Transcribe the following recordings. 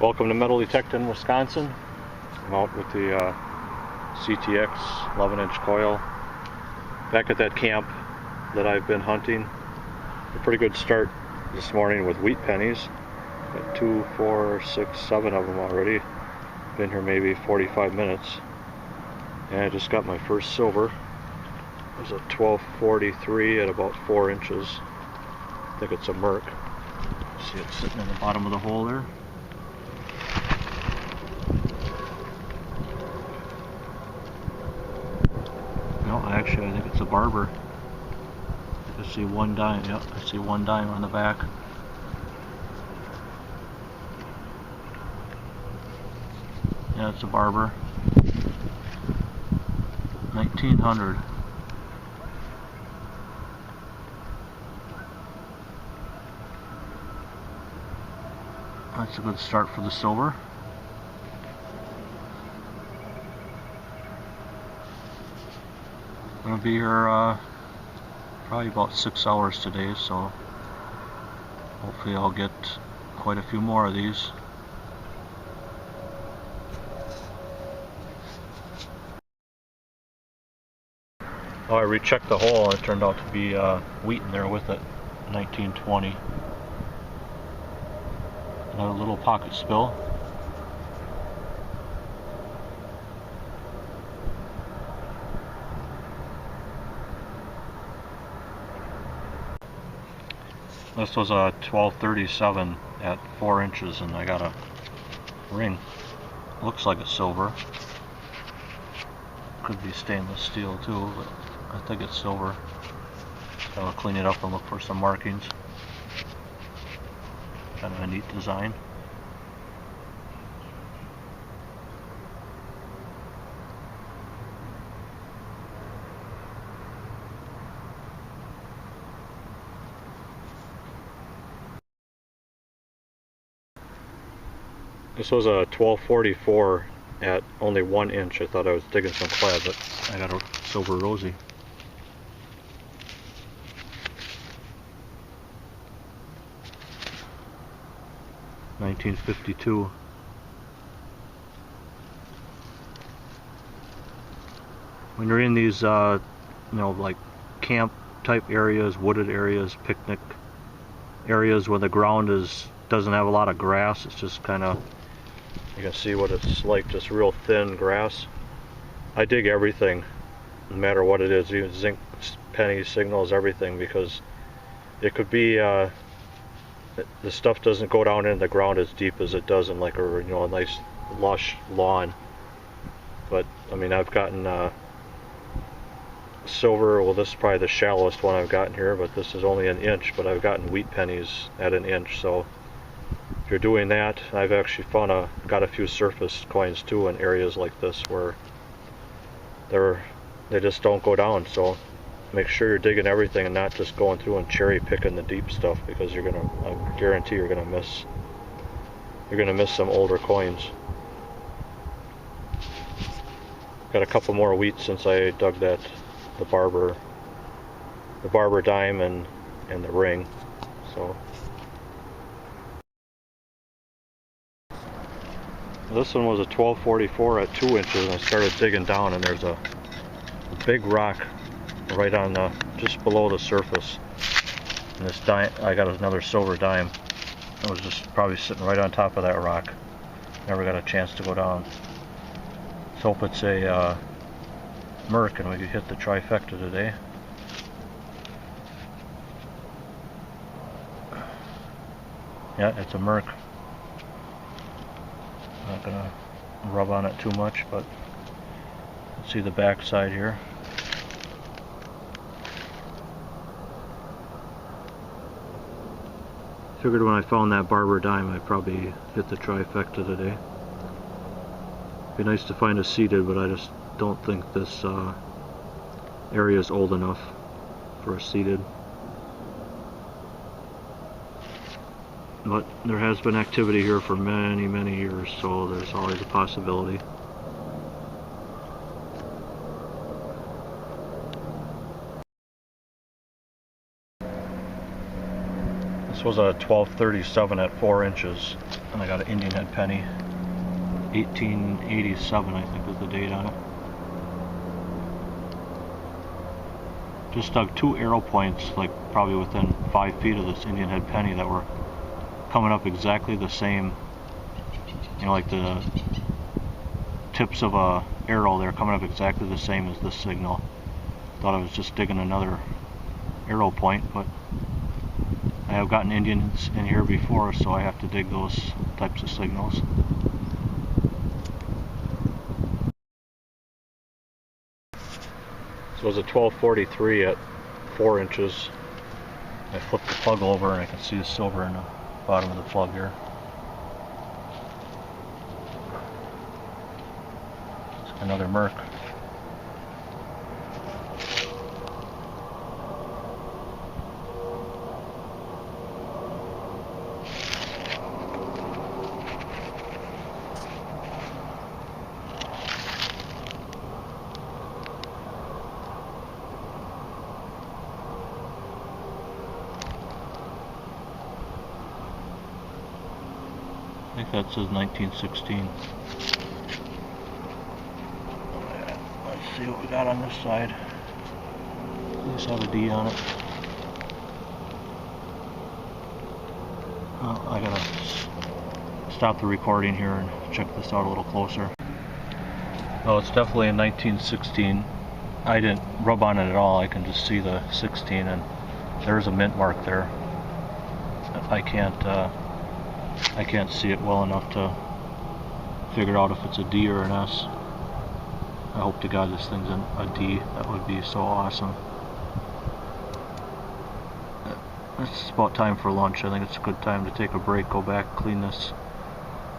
Welcome to Metal Detecting, Wisconsin. I'm out with the CTX 11-inch coil. Back at that camp that I've been hunting. A pretty good start this morning with wheat pennies. Got 2, 4, 6, 7 of them already. Been here maybe 45 minutes. And I just got my first silver. It was a 1243 at about 4 inches. I think it's a Merc. See it sitting in the bottom of the hole there. No, actually I think it's a Barber. I see one dime. Yep, I see one dime on the back. Yeah, it's a Barber. 1900. That's a good start for the silver. I'm gonna be here probably about 6 hours today, so hopefully I'll get quite a few more of these. Oh, I rechecked the hole and it turned out to be wheat in there with it. 1920. Another little pocket spill. This was a 1237 at 4 inches, and I got a ring. Looks like it's silver. Could be stainless steel too, but I think it's silver. So I'll clean it up and look for some markings. Kind of a neat design. This was a 1244 at only 1 inch. I thought I was digging some clad, but I got a silver rosy. $19.52. When you're in these, like camp type areas, wooded areas, picnic areas where the ground doesn't have a lot of grass, it's just kind of, you can see what it's like, just real thin grass. I dig everything, no matter what it is, even zinc pennies, signals, everything, because it could be the stuff doesn't go down in the ground as deep as it does in like a nice lush lawn. But I mean, I've gotten silver. Well, this is probably the shallowest one I've gotten here, but this is only 1 inch. But I've gotten wheat pennies at 1 inch. So if you're doing that, I've actually got a few surface coins too in areas like this where they just don't go down. So make sure you're digging everything and not just going through and cherry picking the deep stuff, because I guarantee you're gonna miss some older coins. Got a couple more wheat since I dug the Barber dime and the ring. So this one was a 1244 at 2 inches, and I started digging down, and there's a big rock right on just below the surface. And this dime, I got another silver dime. It was just probably sitting right on top of that rock. Never got a chance to go down. Let's hope it's a Merc and we can hit the trifecta today. Yeah, it's a Merc. Not gonna rub on it too much, but let's see the back side here. Figured when I found that Barber dime I'd probably hit the trifecta today. Be nice to find a seeded, but I just don't think this area is old enough for a seeded. But there has been activity here for many, many years, so there's always a possibility. This was a 1237 at 4 inches. And I got an Indian head penny. 1887, I think, is the date on it. Just dug 2 arrow points, like probably within 5 feet of this Indian head penny, that were coming up exactly the same. You know, like the tips of a arrow, they're coming up exactly the same as this signal. Thought I was just digging another arrow point, but I have gotten Indians in here before, so I have to dig those types of signals. So it was a 1243 at 4 inches. I flipped the plug over and I can see the silver in the bottom of the plug here. It's another Merc. I think that says 1916. Let's see what we got on this side. These have a D on it. Well, I gotta stop the recording here and check this out a little closer. Oh, it's definitely a 1916. I didn't rub on it at all. I can just see the 16, and there's a mint mark there. I can't see it well enough to figure out if it's a D or an S. I hope to God this thing's a D. That would be so awesome. It's about time for lunch. I think it's a good time to take a break, go back, clean this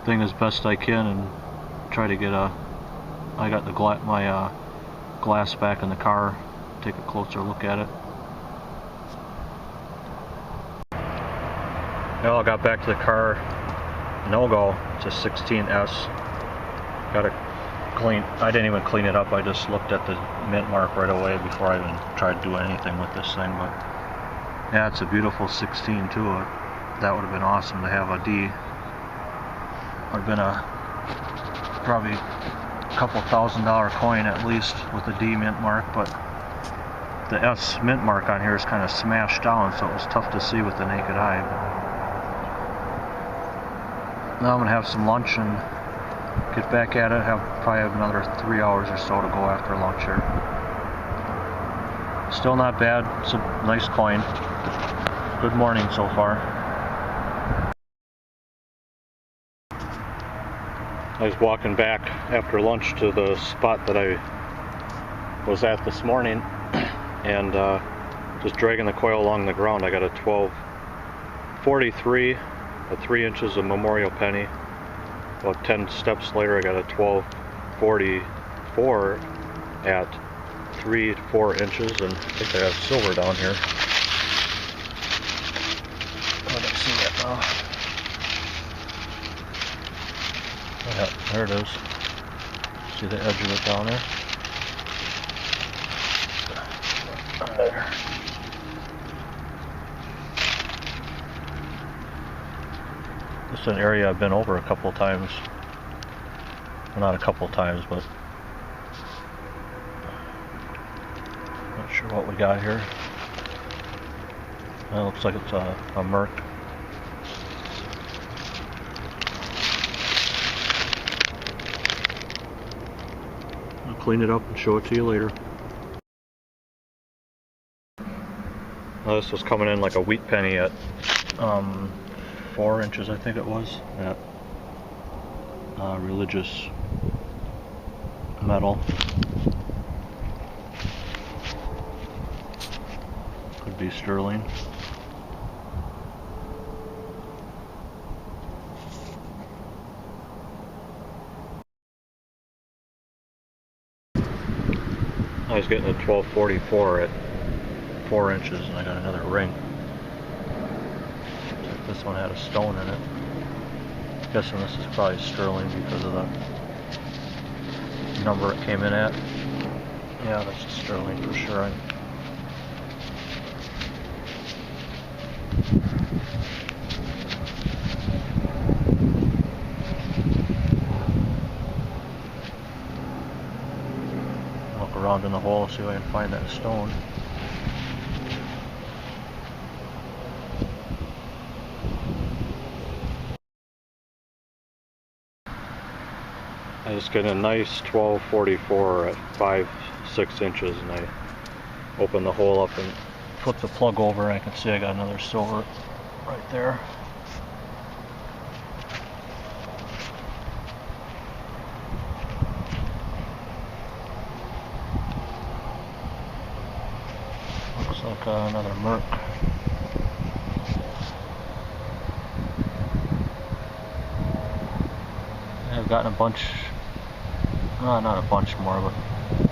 thing as best I can, and try to get I got my glass back in the car. Take a closer look at it. Well, I got back to the car. No go. It's a 16S. Got it clean. I didn't even clean it up. I just looked at the mint mark right away before I even tried to do anything with this thing. But yeah, it's a beautiful 16 too. That would have been awesome to have a D. Would have been probably a couple $1,000 coin at least with a D mint mark. But the S mint mark on here is kind of smashed down, so it was tough to see with the naked eye. Now I'm going to have some lunch and get back at it. Probably have another 3 hours or so to go after lunch here. Still not bad. It's a nice coin. Good morning so far. I was walking back after lunch to the spot that I was at this morning and just dragging the coil along the ground. I got a 1243 at 3 inches of memorial penny. About 10 steps later I got a 1244 at 3 to 4 inches, and I think I have silver down here. I don't see that now. Yeah, there it is. See the edge of it down there? There. This is an area I've been over a couple times. Well, not a couple times, but not sure what we got here. It looks like it's a Merc. I'll clean it up and show it to you later. Now this was coming in like a wheat penny at 4 inches, I think it was, at religious metal. Could be sterling. I was getting a 1244 at 4 inches, and I got another ring. This one had a stone in it. I'm guessing this is probably sterling because of the number it came in at. Yeah, that's sterling for sure. around in the hole, see if I can find that stone. I just get a nice 1244 at 5-6 inches, and I open the hole up and flip the plug over, and I can see I got another silver right there. Looks like another Merc. I've gotten a bunch, not a bunch more, but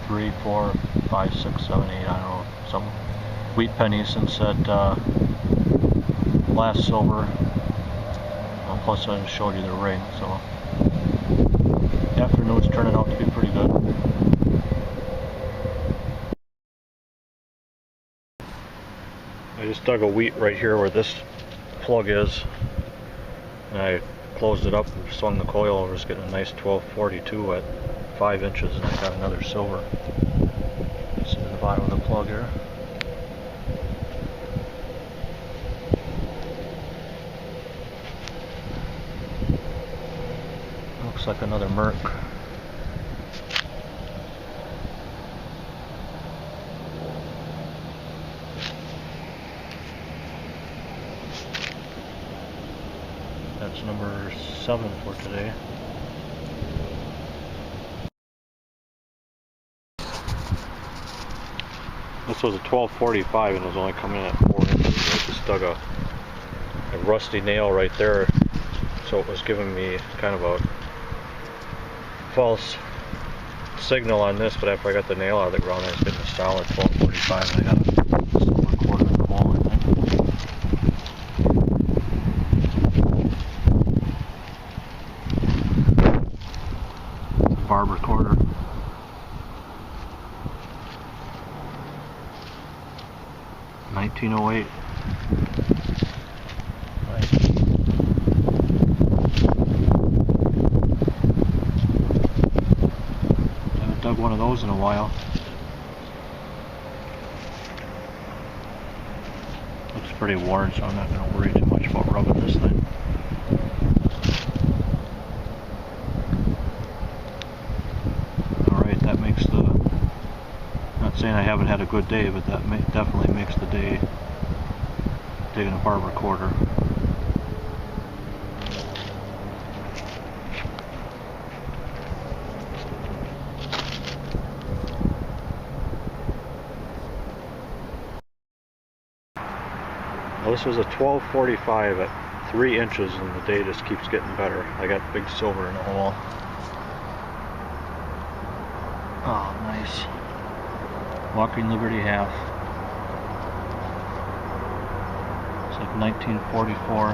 3, 4, 5, 6, 7, 8, I don't know, some wheat pennies since that last silver. Well, plus I showed you the ring, so the afternoon's turning out to be pretty good. I just dug a wheat right here where this plug is, and I closed it up and swung the coil over. It's getting a nice 1242 at 5 inches, and I got another silver. It's in the bottom of the plug here. Looks like another Merc. That's number 7 for today. This was a 1245 and it was only coming in at 4 inches. I just dug a rusty nail right there, so it was giving me kind of a false signal on this, but after I got the nail out of the ground, I was getting a solid 1245, and I got a silver quarter in the hole, I think. Barber Quarter. $19.08. Nice. I haven't dug one of those in a while. Looks pretty worn, so I'm not going to worry too much about rubbing this thing. Alright, that makes the... Not saying I haven't had a good day, but that definitely makes the day digging a Barber Quarter. Well, this was a 1245 at 3 inches, and the day just keeps getting better. I got big silver in the hole. Oh, nice. Walking Liberty half. It's like 1944.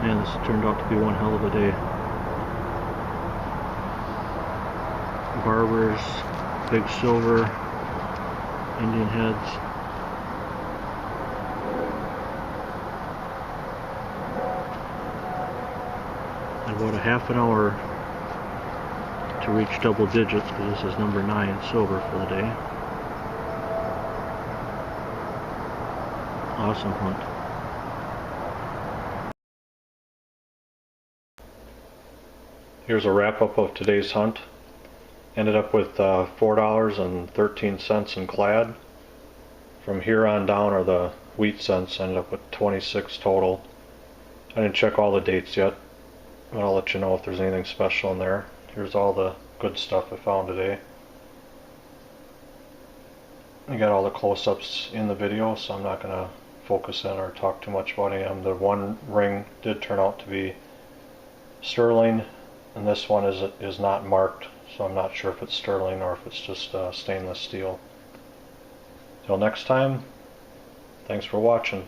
Yeah, this turned out to be one hell of a day. Barbers, big silver, Indian heads. About a half an hour to reach double digits, because this is number 9 silver for the day. Awesome hunt. Here's a wrap up of today's hunt. Ended up with $4.13 in clad. From here on down are the wheat cents. Ended up with 26 total. I didn't check all the dates yet, but I'll let you know if there's anything special in there. Here's all the good stuff I found today. I got all the close-ups in the video, so I'm not going to focus in or talk too much about any of them. The one ring did turn out to be sterling, and this one is not marked, so I'm not sure if it's sterling or if it's just stainless steel. Till next time, thanks for watching.